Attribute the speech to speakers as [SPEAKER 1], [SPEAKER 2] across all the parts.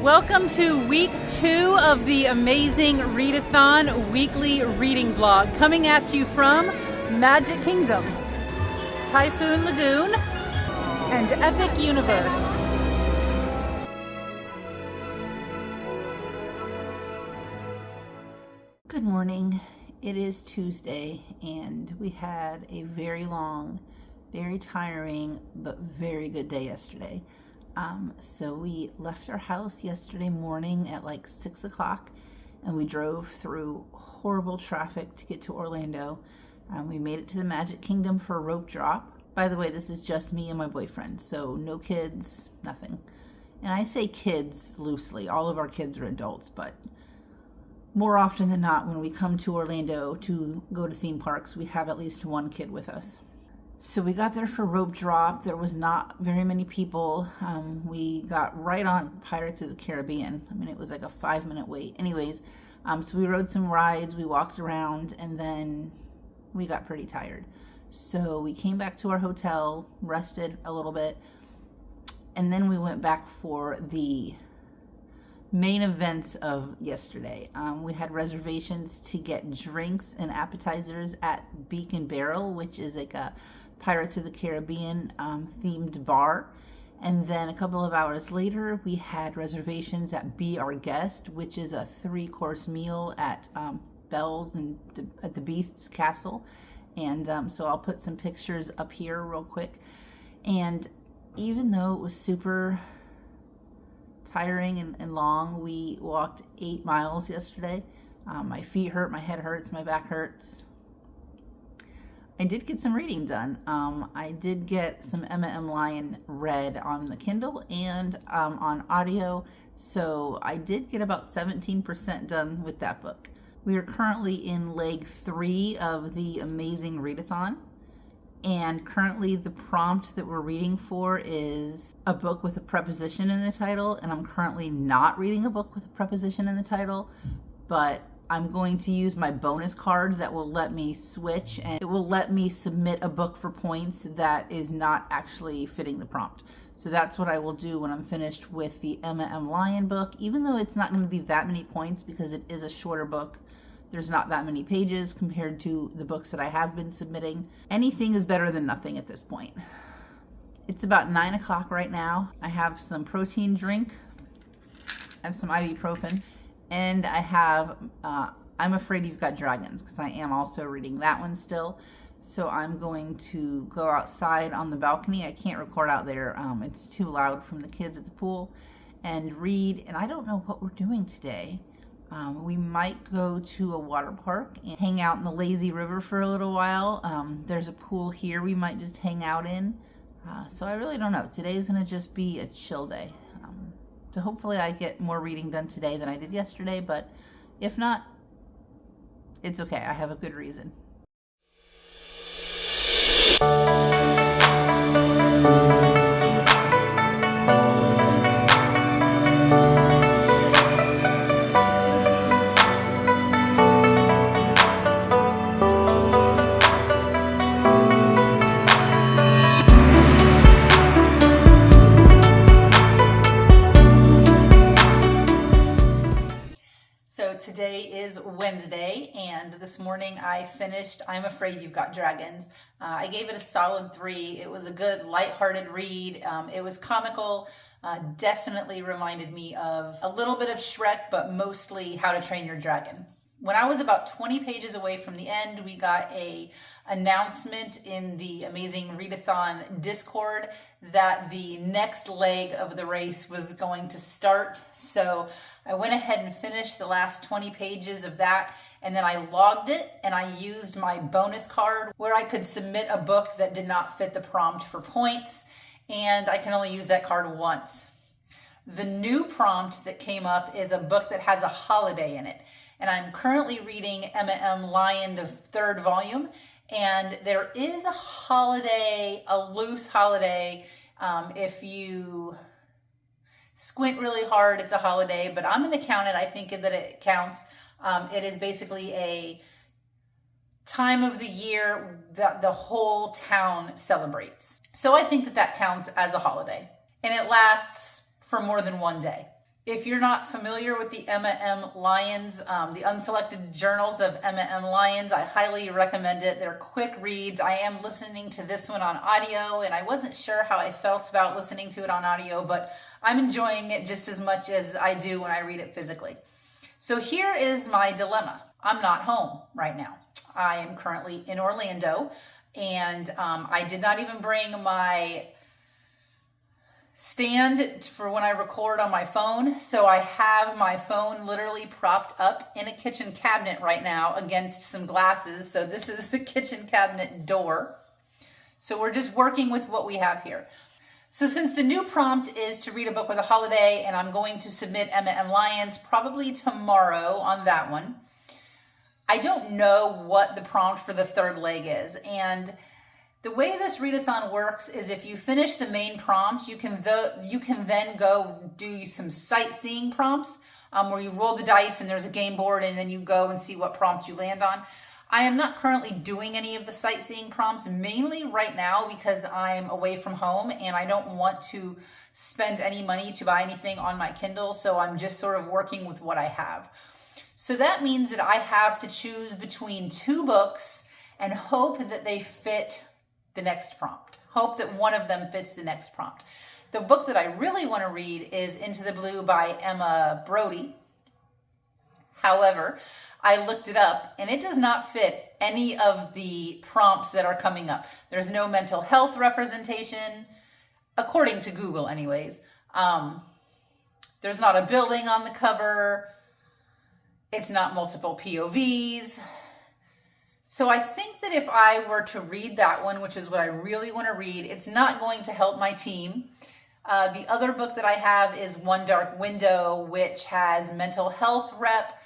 [SPEAKER 1] Welcome to week 2 of the Amazing Readathon weekly reading vlog, coming at you from Magic Kingdom, Typhoon Lagoon, and Epic Universe. Good morning. It is Tuesday, and we had a very long, very tiring, but very good day yesterday. So we left our house yesterday morning at like 6 o'clock, and we drove through horrible traffic to get to Orlando. We made it to the Magic Kingdom for a rope drop. By the way, this is just me and my boyfriend, so no kids, nothing. And I say kids loosely. All of our kids are adults, but more often than not, when we come to Orlando to go to theme parks, we have at least one kid with us. So we got there for rope drop. There was not very many people. We got right on Pirates of the Caribbean. I mean, it was like a 5-minute wait. Anyways, so we rode some rides, we walked around, and then we got pretty tired. So we came back to our hotel, rested a little bit, and then we went back for the main events of yesterday. We had reservations to get drinks and appetizers at Beak and Barrel, which is like a Pirates of the Caribbean themed bar. And then a couple of hours later, we had reservations at Be Our Guest, which is a 3-course meal at Belle's and at the Beast's Castle. And so I'll put some pictures up here real quick. And even though it was super tiring and long, we walked 8 miles yesterday. My feet hurt, my head hurts, my back hurts. I did get some reading done. I did get some Emma M. Lyon read on the Kindle and on audio, so I did get about 17% done with that book. We are currently in leg 3 of the Amazing Readathon, and currently the prompt that we're reading for is a book with a preposition in the title, and I'm currently not reading a book with a preposition in the title, but I'm going to use my bonus card that will let me switch, and it will let me submit a book for points that is not actually fitting the prompt. So that's what I will do when I'm finished with the Emma M. Lyon book, even though it's not going to be that many points because it is a shorter book. There's not that many pages compared to the books that I have been submitting. Anything is better than nothing at this point. It's about 9 o'clock right now. I have some protein drink. I have some ibuprofen. And I have I'm Afraid You've Got Dragons, because I am also reading that one still. So I'm going to go outside on the balcony. I can't record out there. It's too loud from the kids at the pool. And read. And I don't know what we're doing today. We might go to a water park and hang out in the lazy river for a little while. There's a pool here we might just hang out in. So I really don't know. Today's going to just be a chill day. So hopefully I get more reading done today than I did yesterday, but if not, it's okay. I have a good reason. Today is Wednesday, and this morning I finished I'm Afraid You've Got Dragons. I gave it a solid 3. It was a good, lighthearted read. It was comical. Definitely reminded me of a little bit of Shrek, but mostly How to Train Your Dragon. When I was about 20 pages away from the end, we got a announcement in the Amazing Readathon Discord that the next leg of the race was going to start. So I went ahead and finished the last 20 pages of that, and then I logged it, and I used my bonus card where I could submit a book that did not fit the prompt for points, and I can only use that card once. The new prompt that came up is a book that has a holiday in it, and I'm currently reading Emma M. Lyon, the 3rd volume, and there is a holiday, a loose holiday. If you squint really hard, it's a holiday, but I'm going to count it. I think that it counts. It is basically a time of the year that the whole town celebrates. So I think that that counts as a holiday, and it lasts for more than one day. If you're not familiar with the Emma M. Lyons, the Unselected Journals of Emma M. Lyons, I highly recommend it. They're quick reads. I am listening to this one on audio, and I wasn't sure how I felt about listening to it on audio, but I'm enjoying it just as much as I do when I read it physically. So here is my dilemma. I'm not home right now. I am currently in Orlando, and I did not even bring my stand for when I record on my phone. So I have my phone literally propped up in a kitchen cabinet right now against some glasses. So this is the kitchen cabinet door. So we're just working with what we have here. So since the new prompt is to read a book with a holiday, and I'm going to submit Emma M. Lyons probably tomorrow on that one, I don't know what the prompt for the third leg is. And the way this readathon works is if you finish the main prompt, you can then go do some sightseeing prompts where you roll the dice and there's a game board, and then you go and see what prompt you land on. I am not currently doing any of the sightseeing prompts, mainly right now because I'm away from home and I don't want to spend any money to buy anything on my Kindle, so I'm just sort of working with what I have. So that means that I have to choose between two books and hope that they fit the next prompt. Hope that one of them fits the next prompt. The book that I really want to read is Into the Blue by Emma Brody. However, I looked it up and it does not fit any of the prompts that are coming up. There's no mental health representation, according to Google anyways. There's not a building on the cover. It's not multiple POVs. So I think that if I were to read that one, which is what I really want to read, it's not going to help my team. The other book that I have is One Dark Window, which has mental health rep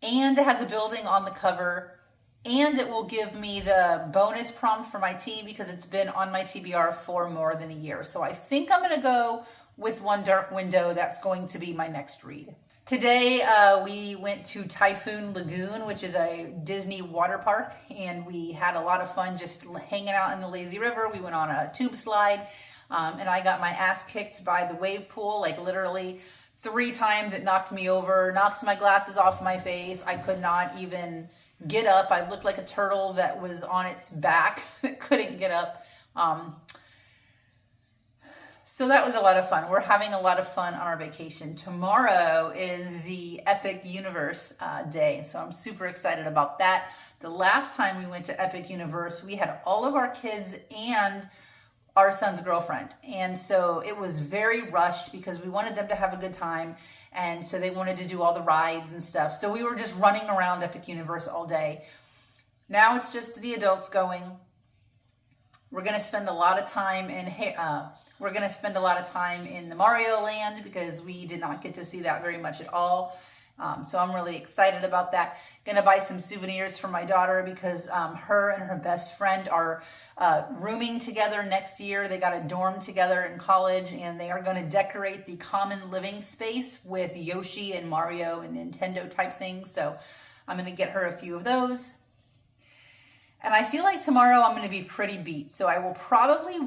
[SPEAKER 1] and it has a building on the cover, and it will give me the bonus prompt for my team because it's been on my TBR for more than a year. So I think I'm going to go with One Dark Window. That's going to be my next read. Today, we went to Typhoon Lagoon, which is a Disney water park, and we had a lot of fun just hanging out in the lazy river. We went on a tube slide, and I got my ass kicked by the wave pool, like literally 3 times. It knocked me over, knocked my glasses off my face. I could not even get up. I looked like a turtle that was on its back that couldn't get up. So that was a lot of fun. We're having a lot of fun on our vacation. Tomorrow is the Epic Universe day, so I'm super excited about that. The last time we went to Epic Universe, we had all of our kids and our son's girlfriend. And so it was very rushed because we wanted them to have a good time. And so they wanted to do all the rides and stuff. So we were just running around Epic Universe all day. Now it's just the adults going. We're going to spend a lot of time in the Mario Land because we did not get to see that very much at all. So I'm really excited about that. Gonna buy some souvenirs for my daughter because her and her best friend are rooming together next year. They got a dorm together in college, and they are going to decorate the common living space with Yoshi and Mario and Nintendo type things. So I'm gonna get her a few of those. And I feel like tomorrow I'm gonna be pretty beat. So I will probably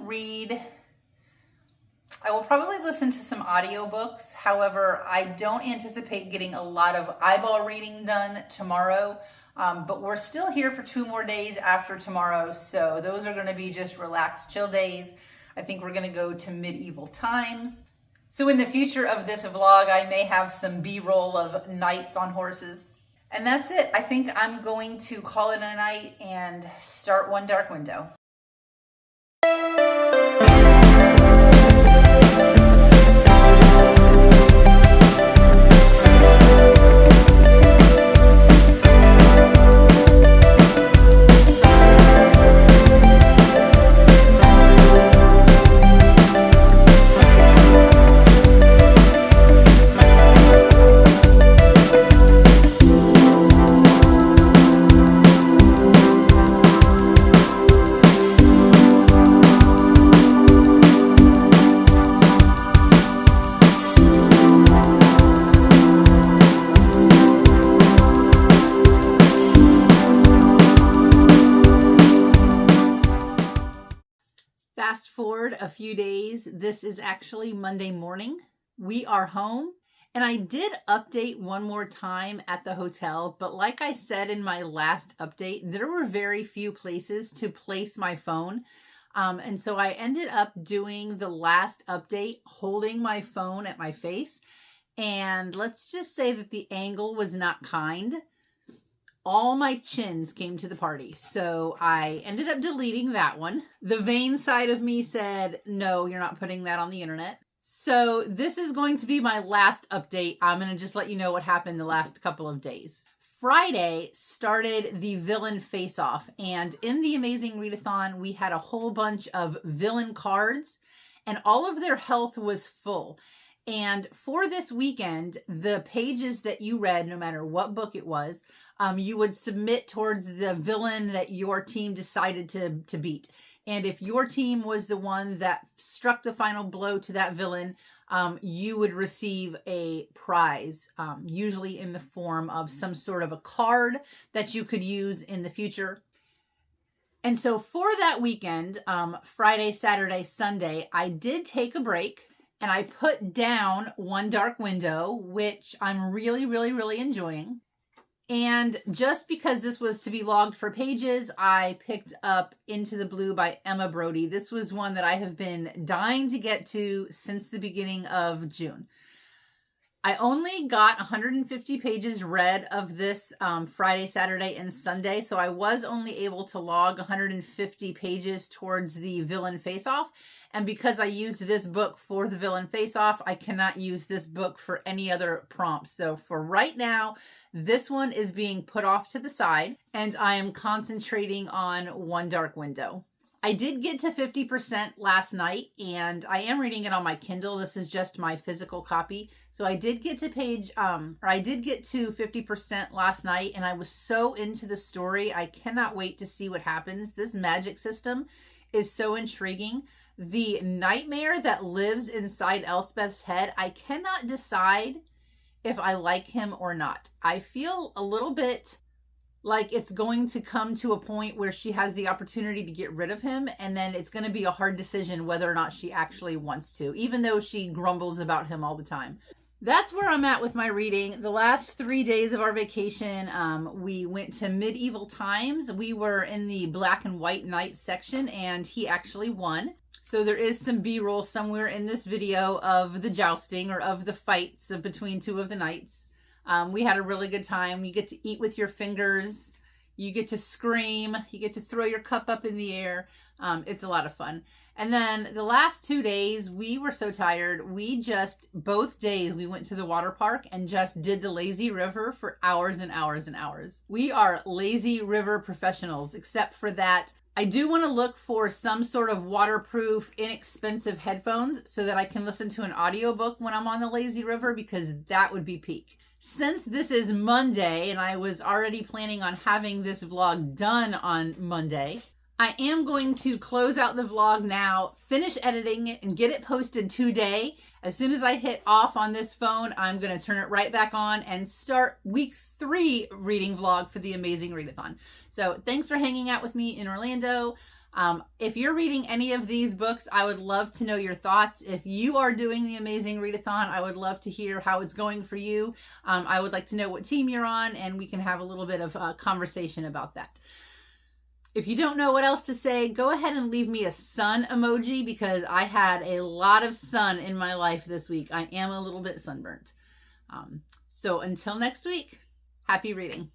[SPEAKER 1] listen to some audiobooks. However, I don't anticipate getting a lot of eyeball reading done tomorrow, but we're still here for 2 more days after tomorrow, so those are going to be just relaxed, chill days. I think we're going to go to medieval times. So in the future of this vlog, I may have some B-roll of knights on horses. And that's it. I think I'm going to call it a night and start One Dark Window. Fast forward a few days. This is actually Monday morning. We are home And I did update one more time at the hotel, but like I said in my last update, there were very few places to place my phone. And so I ended up doing the last update holding my phone at my face. And let's just say that the angle was not kind. All my chins came to the party. So I ended up deleting that one. The vain side of me said, no, you're not putting that on the internet. So this is going to be my last update. I'm going to just let you know what happened the last couple of days. Friday started the villain face-off, and in the Amazing Readathon, we had a whole bunch of villain cards, and all of their health was full. And for this weekend, the pages that you read, no matter what book it was, you would submit towards the villain that your team decided to beat. And if your team was the one that struck the final blow to that villain, you would receive a prize, usually in the form of some sort of a card that you could use in the future. And so for that weekend, Friday, Saturday, Sunday, I did take a break and I put down One Dark Window, which I'm really, really, really enjoying. And just because this was to be logged for pages, I picked up Into the Blue by Emma Brody. This was one that I have been dying to get to since the beginning of June. I only got 150 pages read of this Friday, Saturday, and Sunday, so I was only able to log 150 pages towards the villain face-off. And because I used this book for the villain face-off, I cannot use this book for any other prompts. So for right now, this one is being put off to the side, and I am concentrating on One Dark Window. I did get to 50% last night, and I am reading it on my Kindle. This is just my physical copy. So I did get to I did get to 50% last night, and I was so into the story. I cannot wait to see what happens. This magic system is so intriguing. The nightmare that lives inside Elspeth's head, I cannot decide if I like him or not. I feel a little bit like it's going to come to a point where she has the opportunity to get rid of him, and then it's going to be a hard decision whether or not she actually wants to, even though she grumbles about him all the time. That's where I'm at with my reading. The last 3 days of our vacation, we went to medieval times. We were in the black and white knight section, and he actually won. So there is some B-roll somewhere in this video of the jousting or of the fights between two of the knights. We had a really good time. You get to eat with your fingers. You get to scream. You get to throw your cup up in the air. It's a lot of fun. And then the last 2 days, we were so tired. Both days, we went to the water park and just did the lazy river for hours and hours and hours. We are lazy river professionals, except for that I do want to look for some sort of waterproof, inexpensive headphones so that I can listen to an audiobook when I'm on the lazy river, because that would be peak. Since this is Monday and I was already planning on having this vlog done on Monday, I am going to close out the vlog now, finish editing it, and get it posted today. As soon as I hit off on this phone, I'm going to turn it right back on and start week 3 reading vlog for the Amazing Readathon. So thanks for hanging out with me in Orlando. If you're reading any of these books, I would love to know your thoughts. If you are doing the Amazing Readathon, I would love to hear how it's going for you. I would like to know what team you're on, and we can have a little bit of a conversation about that. If you don't know what else to say, go ahead and leave me a sun emoji, because I had a lot of sun in my life this week. I am a little bit sunburnt. So until next week, happy reading.